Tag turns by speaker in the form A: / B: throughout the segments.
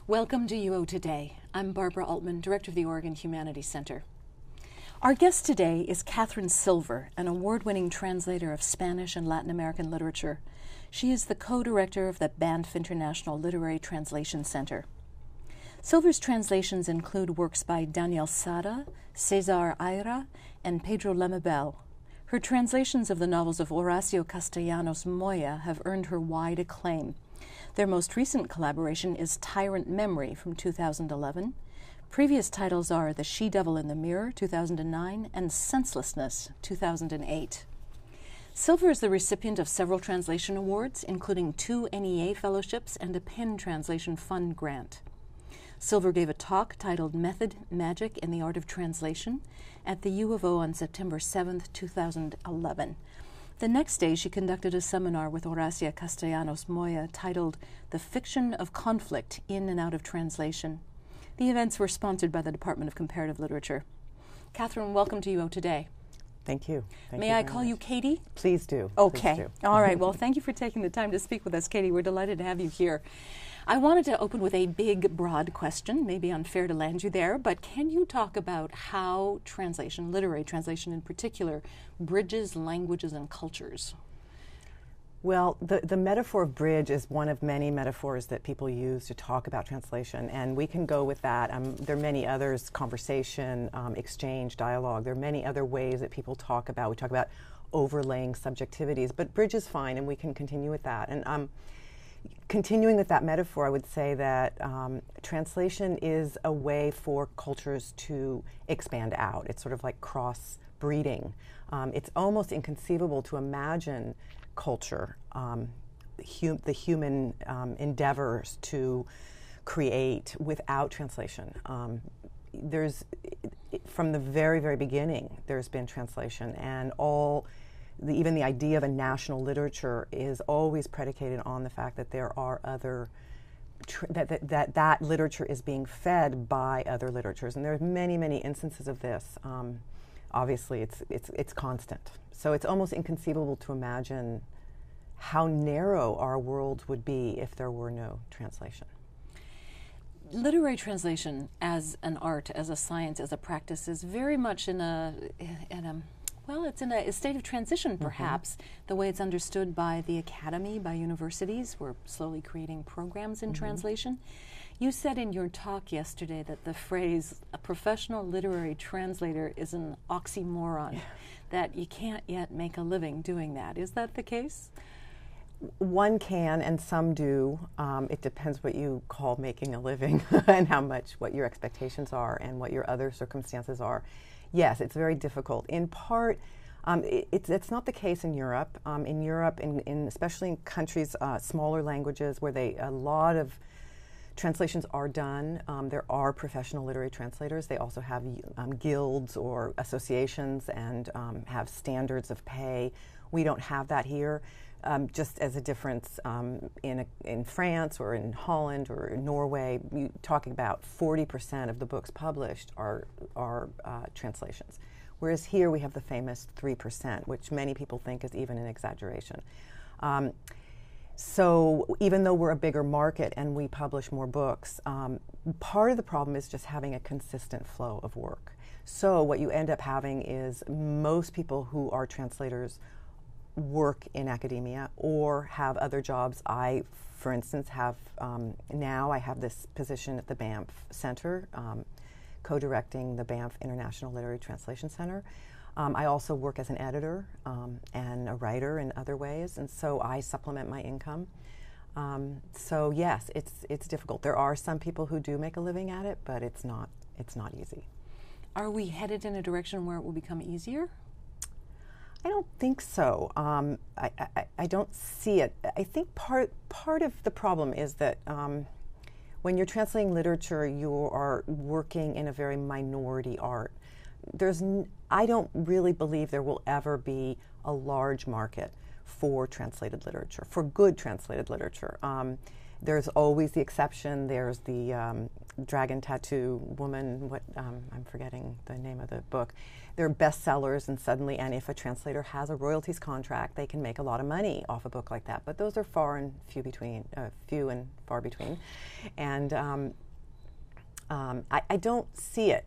A: Welcome to UO Today. I'm Barbara Altman, Director of the Oregon Humanities Center. Our guest today is Katherine Silver, an award-winning translator of Spanish and Latin American literature. She is the co-director of the Banff International Literary Translation Center. Silver's translations include works by Daniel Sada, Cesar Aira, and Pedro Lemebel. Her translations of the novels of Horacio Castellanos Moya have earned her wide acclaim. Their most recent collaboration is Tyrant Memory from 2011. Previous titles are The She-Devil in the Mirror, 2009, and Senselessness, 2008. Silver is the recipient of several translation awards, including 2 NEA fellowships and a PEN Translation Fund grant. Silver gave a talk titled Method, Magic, and the Art of Translation at the U of O on September 7, 2011. The next day, she conducted a seminar with Horacio Castellanos Moya titled The Fiction of Conflict in and Out of Translation. The events were sponsored by the Department of Comparative Literature. Katherine, welcome to UO Today.
B: Thank you.
A: May I call you Katie?
B: Please do.
A: Okay.
B: Please do.
A: All right. Well, thank you for taking the time to speak with us, Katie. We're delighted to have you here. I wanted to open with a big, broad question, maybe unfair to land you there, but can you talk about how translation, literary translation in particular, bridges languages and cultures?
B: Well, the metaphor of bridge is one of many metaphors that people use to talk about translation, and we can go with that. There are many others, conversation, exchange, dialogue. There are many other ways that people talk about. We talk about overlaying subjectivities, but bridge is fine, and we can continue with that. And continuing with that metaphor, I would say that translation is a way for cultures to expand out. It's sort of like cross-breeding. It's almost inconceivable to imagine culture, the human endeavors to create without translation. From the very, very beginning, there's been translation, and even the idea of a national literature is always predicated on the fact that there are other, that literature is being fed by other literatures, and there are many, many instances of this. Obviously, it's constant. So it's almost inconceivable to imagine how narrow our world would be if there were no translation.
A: Literary translation as an art, as a science, as a practice is very much it's in a state of transition, perhaps, the way it's understood by the academy, by universities. We're slowly creating programs in translation. You said in your talk yesterday that the phrase, a professional literary translator, is an oxymoron, that you can't yet make a living doing that. Is that the case?
B: One can, and some do. It depends what you call making a living and what your expectations are and what your other circumstances are. Yes, it's very difficult. In part, it's not the case in Europe. In Europe, especially in countries, smaller languages where a lot of translations are done, there are professional literary translators. They also have guilds or associations and have standards of pay. We don't have that here. Just as a difference, in France or in Holland or in Norway, you're talking about 40% of the books published are translations. Whereas here we have the famous 3%, which many people think is even an exaggeration. So even though we're a bigger market and we publish more books, part of the problem is just having a consistent flow of work. So what you end up having is most people who are translators work in academia or have other jobs. I, for instance, have now I have this position at the Banff Center, co-directing the Banff International Literary Translation Center. I also work as an editor and a writer in other ways, and so I supplement my income. So yes, it's difficult. There are some people who do make a living at it, but it's not easy.
A: Are we headed in a direction where it will become easier?
B: I don't think so. I don't see it. I think part of the problem is that when you're translating literature, you are working in a very minority art. I don't really believe there will ever be a large market for translated literature, for good translated literature. There's always the exception. There's the Dragon Tattoo Woman, I'm forgetting the name of the book. They're bestsellers, and suddenly, and if a translator has a royalties contract, they can make a lot of money off a book like that. But those are few and far between. And I don't see it.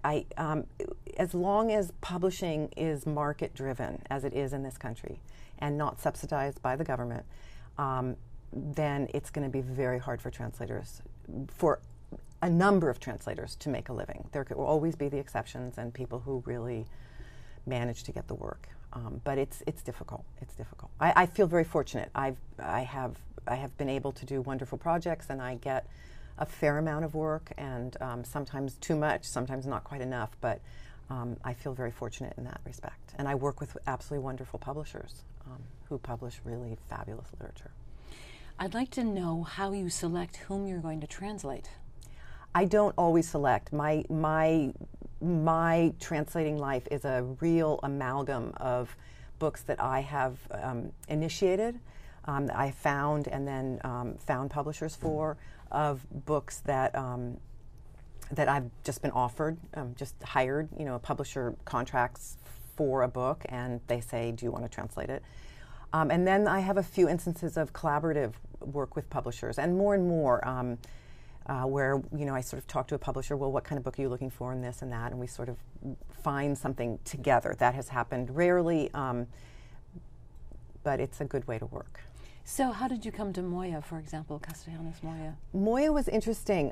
B: As long as publishing is market-driven, as it is in this country, and not subsidized by the government, then it's going to be very hard for translators, for a number of translators, to make a living. There will always be the exceptions and people who really manage to get the work. But it's difficult. It's difficult. I feel very fortunate. I have been able to do wonderful projects, and I get a fair amount of work, and sometimes too much, sometimes not quite enough. But I feel very fortunate in that respect. And I work with absolutely wonderful publishers who publish really fabulous literature.
A: I'd like to know how you select whom you're going to translate.
B: I don't always select. My translating life is a real amalgam of books that I have initiated, I found and then found publishers for, of books that that I've just been offered, just hired. A publisher contracts for a book, and they say, "Do you want to translate it?" And then I have a few instances of collaborative work with publishers, and more, where I sort of talk to a publisher. Well, what kind of book are you looking for, and this and that, and we sort of find something together. That has happened rarely, but it's a good way to work.
A: So how did you come to Moya, for example, Castellanos Moya?
B: Moya was interesting.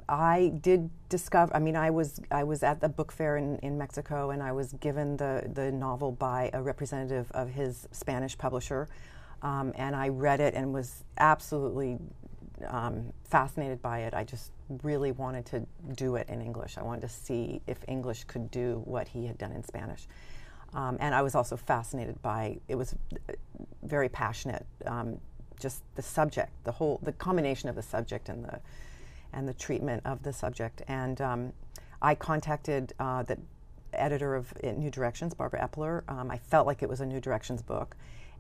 B: I did discover, I was at the book fair in Mexico, and I was given the novel by a representative of his Spanish publisher, and I read it and was absolutely fascinated by it. I just really wanted to do it in English. I wanted to see if English could do what he had done in Spanish. And I was also fascinated by, it was very passionate, just the subject, the combination of the subject and the treatment of the subject. And I contacted the editor of New Directions, Barbara Epler. I felt like it was a New Directions book.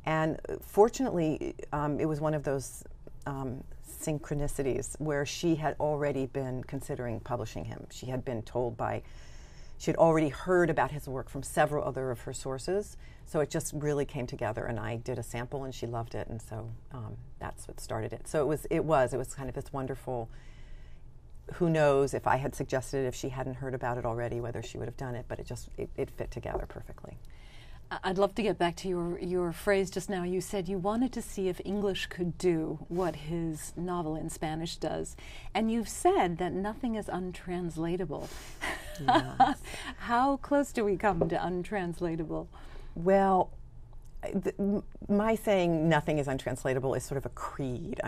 B: And fortunately, it was one of those synchronicities where she had already been considering publishing him. She had already heard about his work from several other of her sources, so it just really came together, and I did a sample, and she loved it, and so that's what started it. So it was kind of this wonderful, who knows if I had suggested it, if she hadn't heard about it already, whether she would have done it, but it fit together perfectly.
A: I'd love to get back to your phrase just now. You said you wanted to see if English could do what his novel in Spanish does. And you've said that nothing is untranslatable. Yes. How close do we come to untranslatable?
B: Well, my saying nothing is untranslatable is sort of a creed.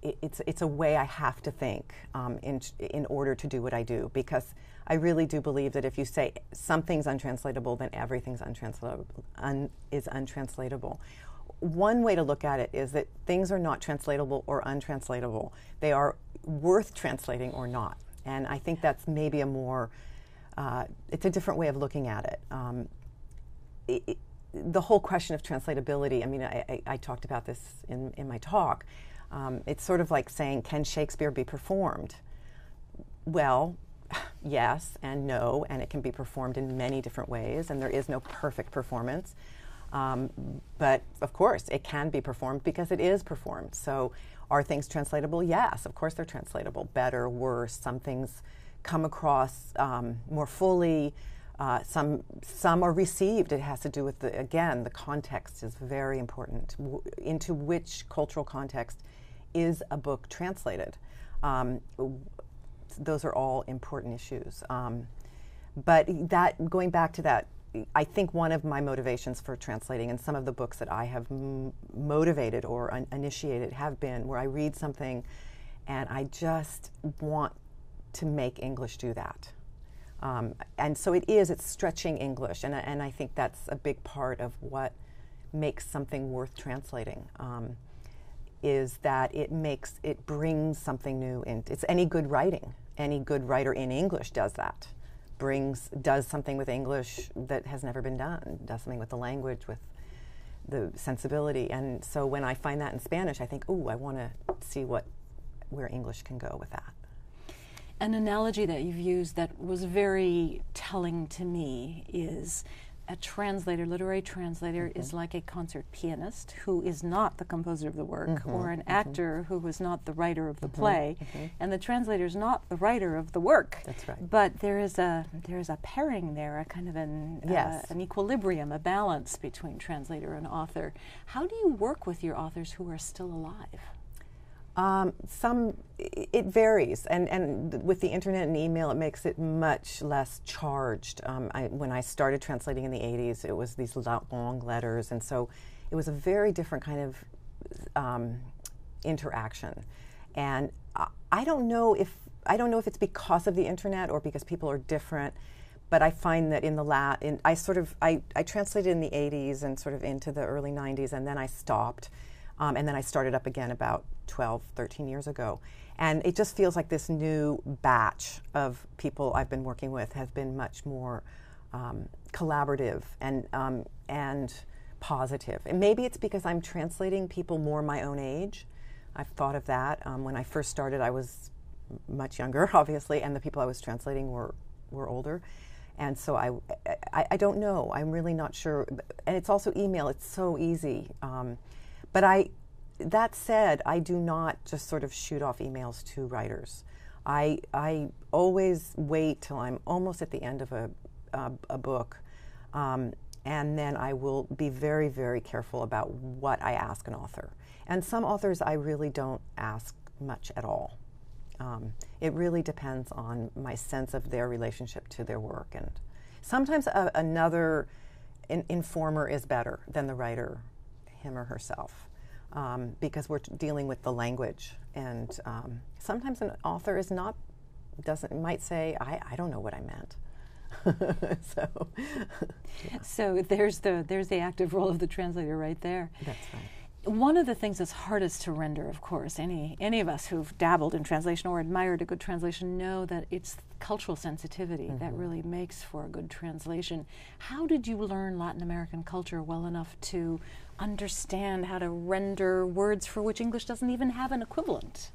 B: It's a way I have to think in order to do what I do, because I really do believe that if you say something's untranslatable, then everything's is untranslatable. One way to look at it is that things are not translatable or untranslatable. They are worth translating or not. And I think that's maybe it's a different way of looking at it. The whole question of translatability, I talked about this in my talk. It's sort of like saying, can Shakespeare be performed? Well, yes and no, and it can be performed in many different ways, and there is no perfect performance. But of course, it can be performed because it is performed. So are things translatable? Yes, of course they're translatable. Better, worse. Some things come across more fully. Some are received. It has to do with, the context is very important. Into which cultural context is a book translated? Those are all important issues. But going back to that, I think one of my motivations for translating, and some of the books that I have motivated or initiated have been where I read something and I just want to make English do that. And so it's stretching English, and I think that's a big part of what makes something worth translating, is that it brings something new in. It's any good writing. Any good writer in English does that. Does something with English that has never been done, does something with the language, with the sensibility. And so when I find that in Spanish, I think, ooh, I want to see where English can go with that.
A: An analogy that you've used that was very telling to me is a translator, literary translator, is like a concert pianist who is not the composer of the work, or an actor who is not the writer of the play, and the translator is not the writer of the work.
B: That's right.
A: But there is a pairing there, a kind of an equilibrium, a balance between translator and author. How do you work with your authors who are still alive?
B: It varies, and with the internet and email, it makes it much less charged. When I started translating in the 80s, it was these long letters, and so it was a very different kind of interaction. And I don't know if it's because of the internet or because people are different. But I find that I translated in the 80s and sort of into the early 90s, and then I stopped. And then I started up again about 12, 13 years ago. And it just feels like this new batch of people I've been working with has been much more collaborative and positive. And maybe it's because I'm translating people more my own age. I've thought of that. When I first started, I was much younger, obviously, and the people I was translating were older. And so I don't know. I'm really not sure. And it's also email. It's so easy. But that said, I do not just sort of shoot off emails to writers. I always wait till I'm almost at the end of a book, and then I will be very, very careful about what I ask an author. And some authors I really don't ask much at all. It really depends on my sense of their relationship to their work. And sometimes another informer is better than the writer, him or herself, because we're dealing with the language. And sometimes an author might say, I don't know what I meant.
A: So there's the active role of the translator right there.
B: That's right.
A: One of the things that's hardest to render, of course, any of us who've dabbled in translation or admired a good translation know that it's cultural sensitivity that really makes for a good translation. How did you learn Latin American culture well enough to understand how to render words for which English doesn't even have an equivalent?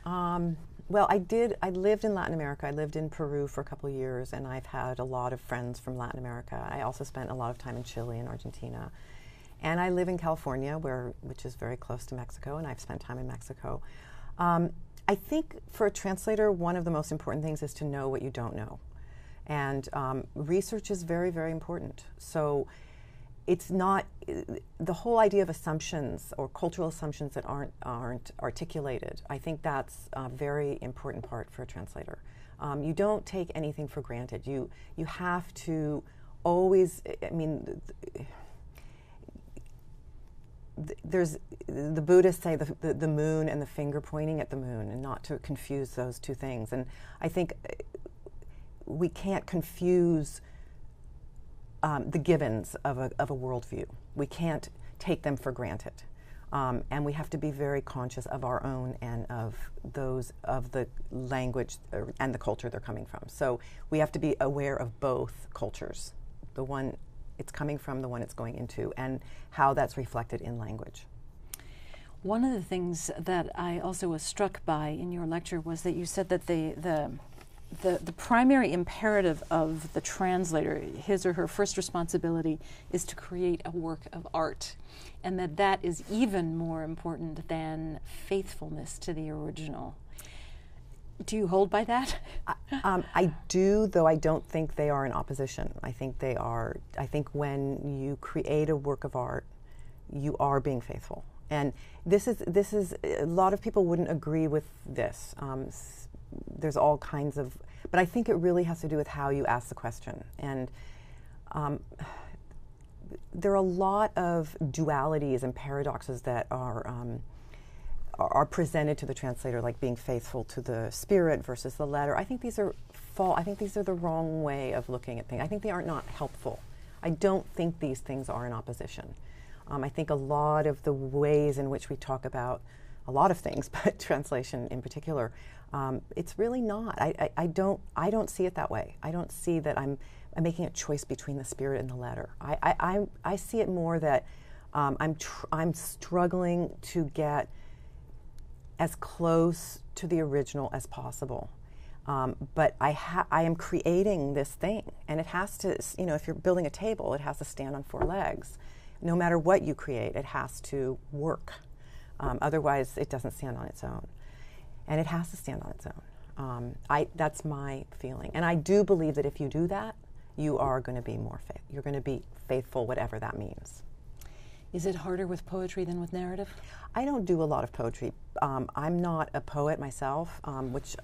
B: Well, I lived in Latin America. I lived in Peru for a couple of years, and I've had a lot of friends from Latin America. I also spent a lot of time in Chile and Argentina. And I live in California, which is very close to Mexico, and I've spent time in Mexico. I think for a translator, one of the most important things is to know what you don't know. And research is very, very important. So it's not the whole idea of assumptions or cultural assumptions that aren't articulated. I think that's a very important part for a translator. You don't take anything for granted. You have to always, there's the Buddhists say the moon and the finger pointing at the moon, and not to confuse those two things. And I think we can't confuse the givens of a worldview. We can't take them for granted, and we have to be very conscious of our own and of those of the language and the culture they're coming from. So we have to be aware of both cultures, the one it's coming from, the one it's going into, and how that's reflected in language.
A: One of the things that I also was struck by in your lecture was that you said that the primary imperative of the translator, his or her first responsibility, is to create a work of art, and that is even more important than faithfulness to the original. Do you hold by that?
B: I do, though I don't think they are in opposition. I think they are. I think when you create a work of art, you are being faithful. And this is a lot of people wouldn't agree with this. There's all kinds of, but I think it really has to do with how you ask the question. And there are a lot of dualities and paradoxes that are presented to the translator, like being faithful to the spirit versus the letter. I think these are the wrong way of looking at things. I think they are not helpful. I don't think these things are in opposition. I think a lot of the ways in which we talk about a lot of things, but translation in particular, it's really not. I don't see it that way. I don't see that I'm making a choice between the spirit and the letter. I see it more that I'm struggling to get as close to the original as possible. But I am creating this thing, and it has to, you know, if you're building a table, it has to stand on 4 legs. No matter what you create, it has to work. Otherwise, it doesn't stand on its own. And it has to stand on its own. That's my feeling. And I do believe that if you do that, you are going to be more you're going to be faithful, whatever that means.
A: Is it harder with poetry than with narrative?
B: I don't do a lot of poetry. I'm not a poet myself, which,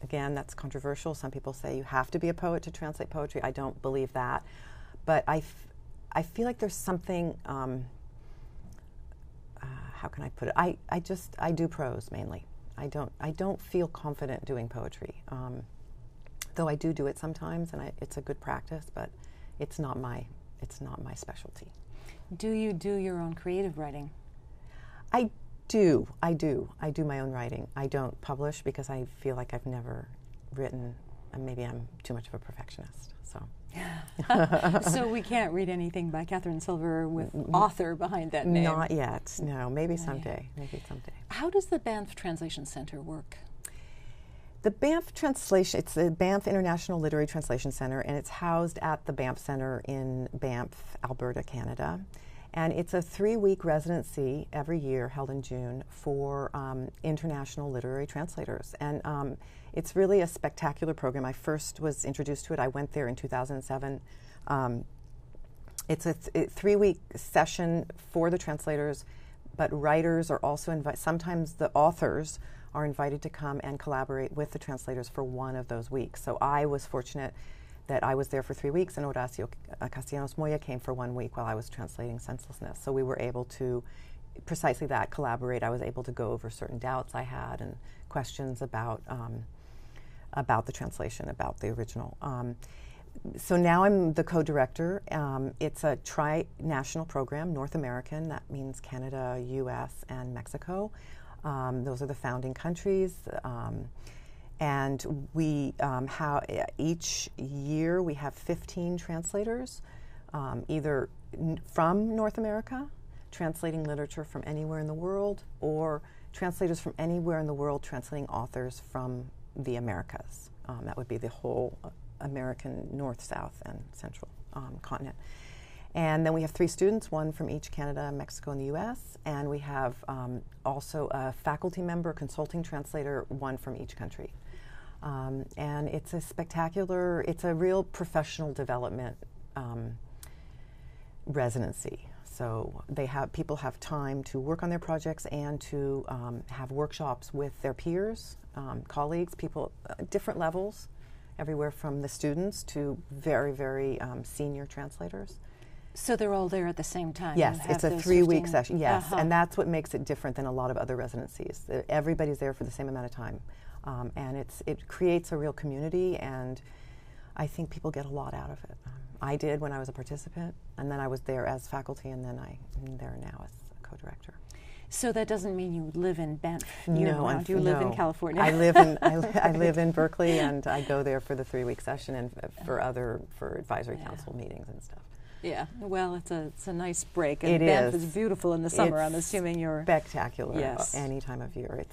B: again, that's controversial. Some people say you have to be a poet to translate poetry. I don't believe that. But I feel like there's something, how can I put it? I do prose mainly. I don't feel confident doing poetry. Though I do it sometimes, and it's a good practice, but it's not my specialty.
A: Do you do your own creative writing?
B: I do my own writing. I don't publish because I feel like I've never written, and maybe I'm too much of a perfectionist. So
A: So we can't read anything by Katherine Silver with author behind that name?
B: Not yet, no. Maybe someday.
A: How does the Banff Translation Center work?
B: The Banff Translation, it's the Banff International Literary Translation Center, and it's housed at the Banff Center in Banff, Alberta, Canada. And it's a 3-week residency every year held in June for international literary translators. And it's really a spectacular program. I first was introduced to it. I went there in 2007. It's a 3-week session for the translators, but writers are also invited. Sometimes the authors are invited to come and collaborate with the translators for one of those weeks. So I was fortunate that I was there for 3 weeks, and Horacio Castellanos Moya came for 1 week while I was translating Senselessness. So we were able to, precisely that, collaborate. I was able to go over certain doubts I had and questions about the translation, about the original. So now I'm the co-director. It's a tri-national program, North American. That means Canada, U.S., and Mexico. Those are the founding countries. And we each year we have 15 translators, either from North America, translating literature from anywhere in the world, or translators from anywhere in the world translating authors from the Americas. That would be the whole American North, South, and Central continent. And then we have 3 students, 1 from each Canada, Mexico, and the U.S., and we have also a faculty member, consulting translator, 1 from each country. And it's it's a real professional development residency. So people have time to work on their projects and to have workshops with their peers, colleagues, people, different levels, everywhere from the students to very, very senior translators.
A: So they're all there at the same time?
B: Yes, it's a 3-week session, yes. And that's what makes it different than a lot of other residencies. Everybody's there for the same amount of time. And it creates a real community, and I think people get a lot out of it. I did when I was a participant, and then I was there as faculty, and then I'm there now as a co-director.
A: So that doesn't mean you live in Banff?
B: No,
A: you live in California?
B: I live in Berkeley, and I go there for the 3-week session and for advisory council meetings and stuff.
A: Yeah, well, it's a nice break. And
B: It
A: Banff
B: is.
A: is beautiful in the summer.
B: It's
A: I'm assuming you're
B: spectacular.
A: Yes.
B: Any time of year.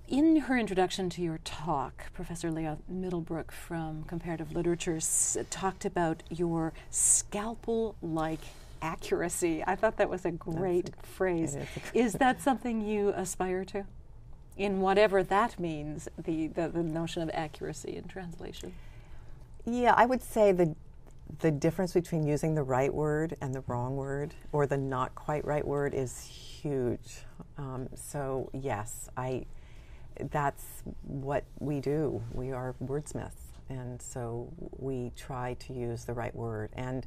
A: In her introduction to your talk, Professor Leah Middlebrook from Comparative Literature talked about your scalpel-like accuracy. I thought that was a great phrase. Is that something you aspire to? In whatever that means, the notion of accuracy in translation.
B: Yeah, I would say the difference between using the right word and the wrong word, or the not quite right word, is huge. So yes, that's what we do. We are wordsmiths, and so we try to use the right word. And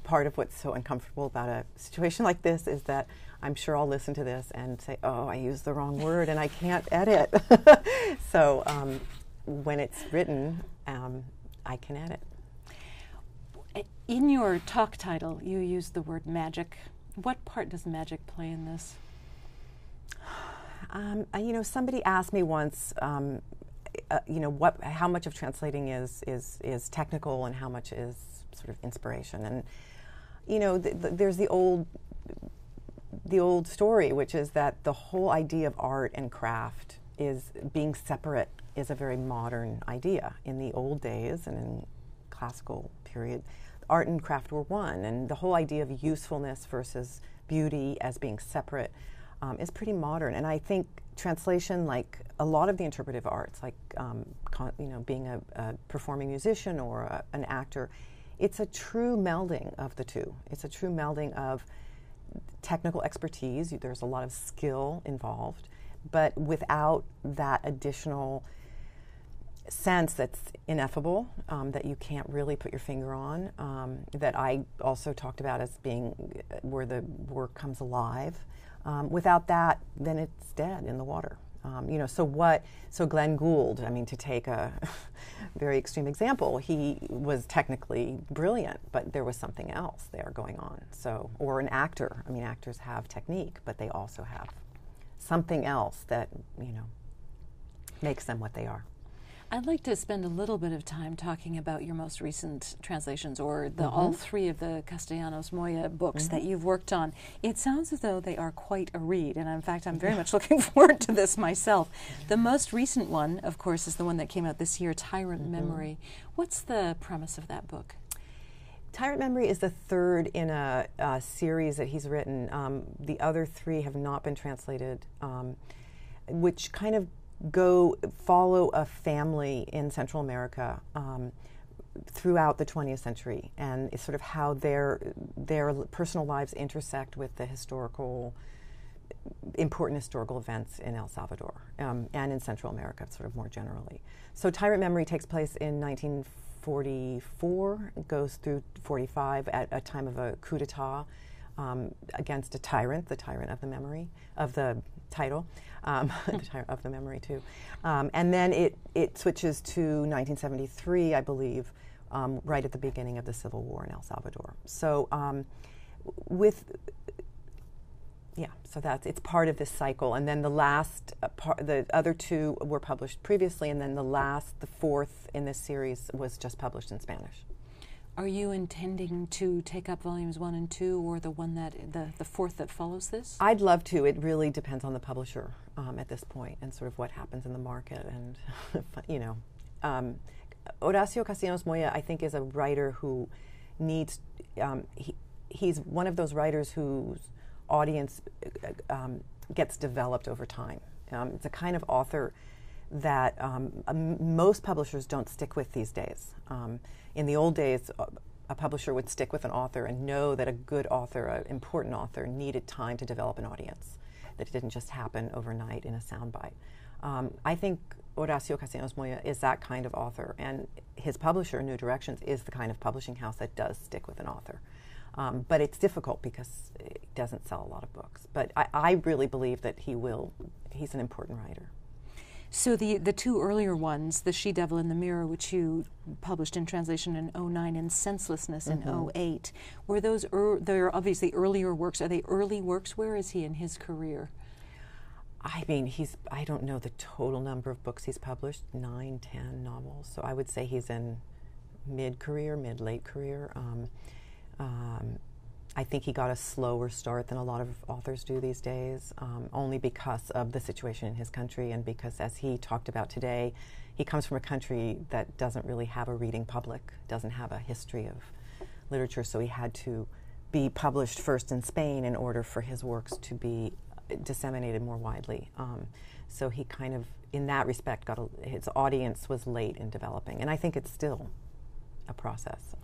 B: part of what's so uncomfortable about a situation like this is that I'm sure I'll listen to this and say, oh, I used the wrong word and I can't edit. So when it's written, I can edit.
A: In your talk title, you used the word magic. What part does magic play in this?
B: Somebody asked me once, how much of translating is technical and how much is sort of inspiration. And there's the old story, which is that the whole idea of art and craft is being separate is a very modern idea. In the old days and in classical period, art and craft were one, and the whole idea of usefulness versus beauty as being separate is pretty modern. And I think translation, like a lot of the interpretive arts, like being a performing musician or an actor, it's a true melding of the two. It's a true melding of technical expertise. There's a lot of skill involved, but without that additional sense that's ineffable, that you can't really put your finger on, that I also talked about as being where the work comes alive. Without that, then it's dead in the water. So Glenn Gould, I mean, to take a very extreme example, he was technically brilliant, but there was something else there going on. So, or an actor, I mean, actors have technique, but they also have something else that, makes them what they are.
A: I'd like to spend a little bit of time talking about your most recent translations, or all three of the Castellanos Moya books that you've worked on. It sounds as though they are quite a read, and in fact, I'm very much looking forward to this myself. The most recent one, of course, is the one that came out this year, Tyrant Memory. What's the premise of that book?
B: Tyrant Memory is the third in a series that he's written. The other three have not been translated, which kind of follow a family in Central America throughout the 20th century, and it's sort of how their personal lives intersect with the important historical events in El Salvador and in Central America, sort of more generally. So Tyrant Memory takes place in 1944, it goes through 45 at a time of a coup d'etat against a tyrant, the tyrant of the memory, of the title, the tyrant of the memory too. And then it switches to 1973, I believe, right at the beginning of the Civil War in El Salvador. So so it's part of this cycle. And then the last the other two were published previously, and then the fourth in this series was just published in Spanish.
A: Are you intending to take up volumes 1 and 2, or the one that the fourth that follows this?
B: I'd love to. It really depends on the publisher at this point, and sort of what happens in the market. And Horacio Castellanos Moya, I think, is a writer who needs. He's one of those writers whose audience gets developed over time. It's a kind of author that most publishers don't stick with these days. In the old days, a publisher would stick with an author and know that a good author, an important author, needed time to develop an audience, that it didn't just happen overnight in a soundbite. I think Horacio Castellanos Moya is that kind of author, and his publisher, New Directions, is the kind of publishing house that does stick with an author. But it's difficult because it doesn't sell a lot of books. But I really believe that he's an important writer.
A: So the two earlier ones, The She-Devil in the Mirror, which you published in translation in 2009, and Senselessness in 2008, were those, they're obviously earlier works. Are they early works? Where is he in his career?
B: I mean, I don't know the total number of books he's published, 9, 10 novels. So I would say he's in mid-career, mid-late career. I think he got a slower start than a lot of authors do these days, only because of the situation in his country, and because, as he talked about today, he comes from a country that doesn't really have a reading public, doesn't have a history of literature, so he had to be published first in Spain in order for his works to be disseminated more widely. So he kind of, in that respect, his audience was late in developing, and I think it's still a process.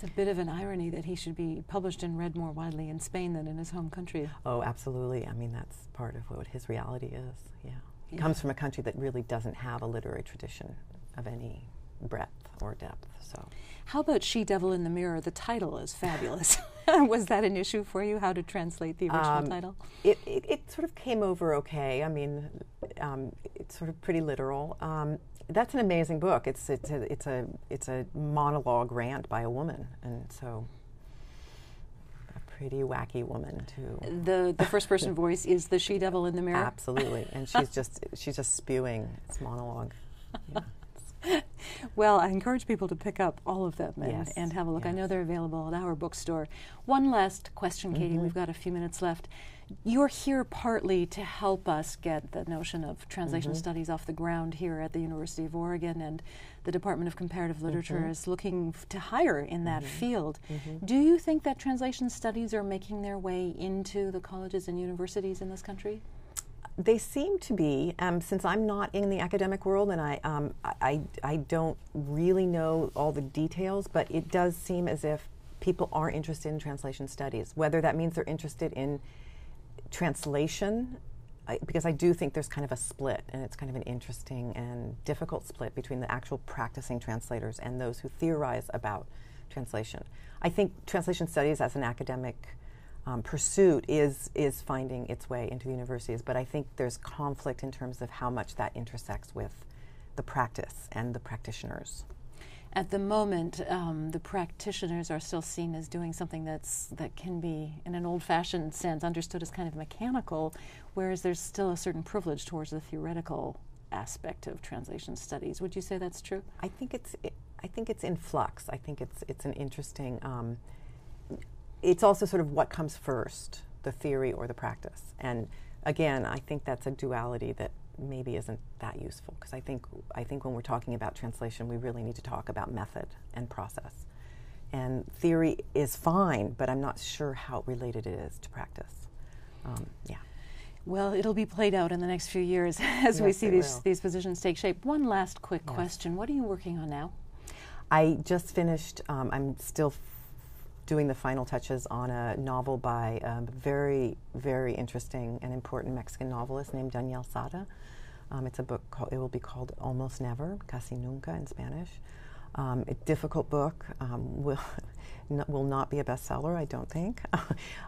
A: It's a bit of an irony that he should be published and read more widely in Spain than in his home country.
B: Oh, absolutely. I mean, that's part of what his reality is, yeah. He comes from a country that really doesn't have a literary tradition of any breadth or depth, so.
A: How about She-Devil in the Mirror? The title is fabulous. Was that an issue for you, how to translate the original title?
B: It sort of came over okay. I mean, it's sort of pretty literal. That's an amazing book. It's a monologue rant by a woman, and so a pretty wacky woman too.
A: The first person voice is the She-Devil in the Mirror.
B: Absolutely, and she's just spewing its monologue. Yeah.
A: Well, I encourage people to pick up all of them
B: Yes.
A: and have a look. I
B: Yes.
A: know they're available at our bookstore. One last question, Katie. We've got a few minutes left. You're here partly to help us get the notion of translation studies off the ground here at the University of Oregon, and the Department of Comparative Literature is looking to hire in that field. Do you think that translation studies are making their way into the colleges and universities in this country?
B: They seem to be, since I'm not in the academic world, and I don't really know all the details, but it does seem as if people are interested in translation studies. Whether that means they're interested in translation, because I do think there's kind of a split, and it's kind of an interesting and difficult split between the actual practicing translators and those who theorize about translation. I think translation studies as an academic pursuit is finding its way into the universities, but I think there's conflict in terms of how much that intersects with the practice and the practitioners.
A: At the moment, the practitioners are still seen as doing something that can be, in an old-fashioned sense, understood as kind of mechanical, whereas there's still a certain privilege towards the theoretical aspect of translation studies. Would you say that's true?
B: I think it's in flux. I think it's an interesting. It's also sort of what comes first, the theory or the practice. And again, I think that's a duality that maybe isn't that useful, because I think when we're talking about translation, we really need to talk about method and process. And theory is fine, but I'm not sure how related it is to practice. Yeah.
A: Well, it'll be played out in the next few years as we see these positions take shape. One last quick question. What are you working on now?
B: I just finished, I'm still doing the final touches on a novel by a very, very interesting and important Mexican novelist named Daniel Sada. It's a book it will be called Almost Never, Casi Nunca in Spanish. A difficult book, will not be a bestseller, I don't think.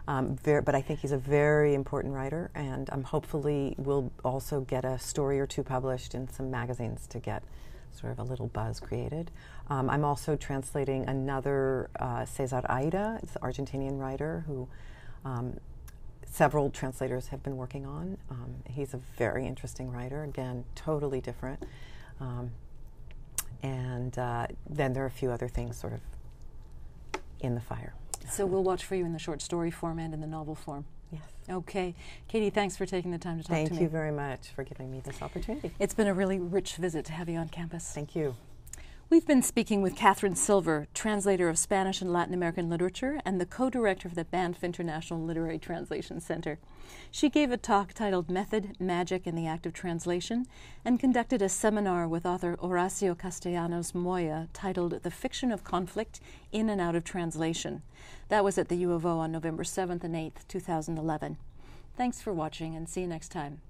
B: But I think he's a very important writer, and hopefully will also get a story or two published in some magazines to get sort of a little buzz created. I'm also translating another Cesar Aira, it's an Argentinian writer who several translators have been working on. He's a very interesting writer, again, totally different. And then there are a few other things sort of in the fire.
A: So we'll watch for you in the short story form and in the novel form.
B: Yes.
A: Okay. Katie, thanks for taking the time to talk to me.
B: Thank you very much for giving me this opportunity.
A: It's been a really rich visit to have you on campus.
B: Thank you.
A: We've been speaking with Katherine Silver, translator of Spanish and Latin American literature and the co-director of the Banff International Literary Translation Center. She gave a talk titled Method, Magic, and the Act of Translation, and conducted a seminar with author Horacio Castellanos Moya titled The Fiction of Conflict in and Out of Translation. That was at the U of O on November 7th and 8th, 2011. Thanks for watching, and see you next time.